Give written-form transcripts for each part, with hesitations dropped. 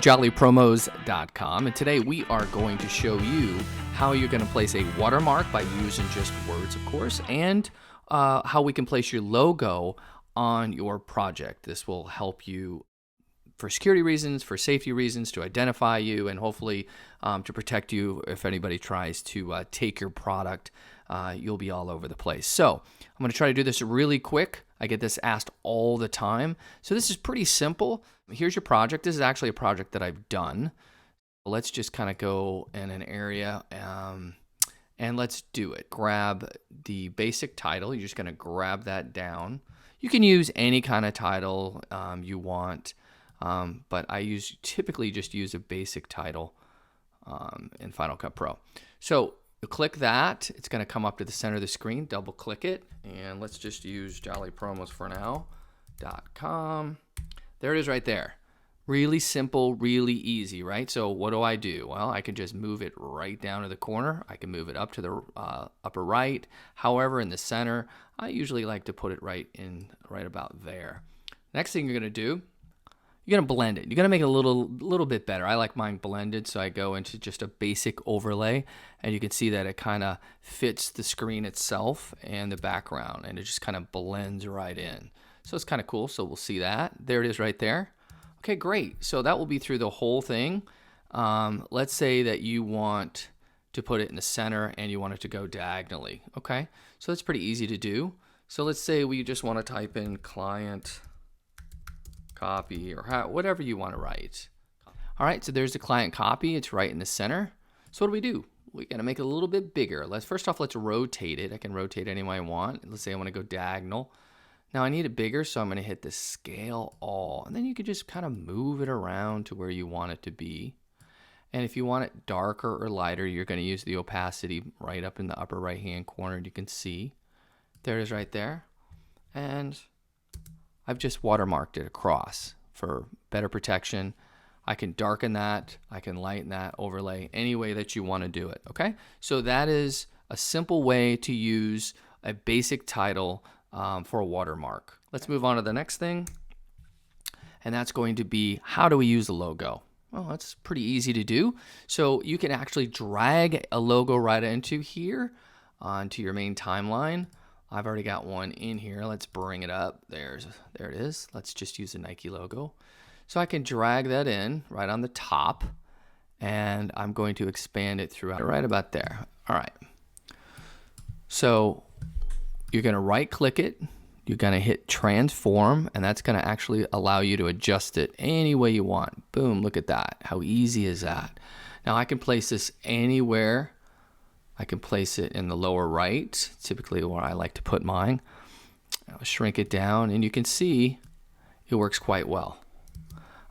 JollyPromos.com, and today we are going to show you how you're going to place a watermark by using just words, of course, and how we can place your logo on your project. This will help you for security reasons, for safety reasons, to identify you, and hopefully to protect you if anybody tries to take your product. You'll be all over the place. So I'm going to try to do this really quick. I get this asked all the time. So this is pretty simple. Here's your project. This is actually a project that I've done. Let's just kind of go in an area and let's do it. Grab the basic title. You're just going to grab that down. You can use any kind of title you want, but I typically just use a basic title in Final Cut Pro. So you click that. It's going to come up to the center of the screen. Double click it, and let's just use JollyPromos for now.com. There it is right there. Really simple, really easy, right? So what do? Well, I can just move it right down to the corner. I can move it up to the upper right. However, in the center, I usually like to put it right about there. Next thing you're going to do, you're going to blend it. You're going to make it a little bit better. I like mine blended, so I go into just a basic overlay, and you can see that it kind of fits the screen itself and the background, and it just kind of blends right in. So it's kind of cool. So we'll see that. There it is right there. Okay, great. So that will be through the whole thing. Let's say that you want to put it in the center and you want it to go diagonally. Okay, so that's pretty easy to do. So let's say we just want to type in client copy or whatever you want to write. All right, so there's the client copy. It's right in the center. So what do? We got to make it a little bit bigger. First off, let's rotate it. I can rotate any way I want. Let's say I want to go diagonal. Now I need it bigger, so I'm going to hit the scale all, and then you can just kind of move it around to where you want it to be. And if you want it darker or lighter, you're going to use the opacity right up in the upper right hand corner, and you can see there it is right there. And I've just watermarked it across for better protection. I can darken that, I can lighten that, overlay any way that you want to do it. Okay, so that is a simple way to use a basic title for a watermark. Let's move on to the next thing, and that's going to be, how do we use the logo? Well, that's pretty easy to do. So you can actually drag a logo right into here onto your main timeline. I've already got one in here. Let's bring it up. There it is. Let's just use the Nike logo. So I can drag that in right on the top, and I'm going to expand it throughout right about there. All right. So you're going to right click it, you're going to hit transform, and that's going to actually allow you to adjust it any way you want. Boom, look at that. How easy is that? Now I can place this anywhere. I can place it in the lower right, typically where I like to put mine. I'll shrink it down, and you can see it works quite well.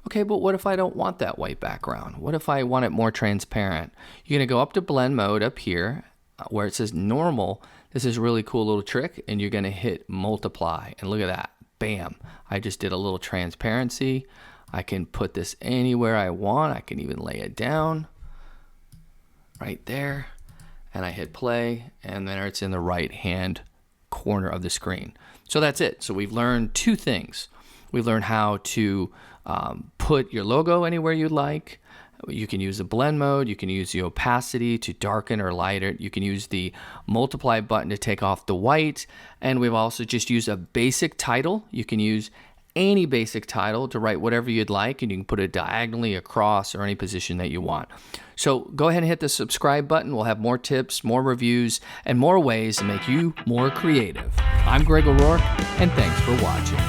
Okay, but what if I don't want that white background? What if I want it more transparent? You're going to go up to blend mode up here where it says normal. This is a really cool little trick, and you're going to hit multiply, and look at that. Bam, I just did a little transparency. I can put this anywhere I want. I can even lay it down right there, and I hit play, and then it's in the right hand corner of the screen. So that's it. So we've learned two things. We've learned how to put your logo anywhere you'd like. You can use the blend mode, you can use the opacity to darken or lighten it, you can use the multiply button to take off the white, and we've also just used a basic title. You can use any basic title to write whatever you'd like, and you can put it diagonally across or any position that you want. So go ahead and hit the subscribe button. We'll have more tips, more reviews, and more ways to make you more creative. I'm Greg O'Rourke, and thanks for watching.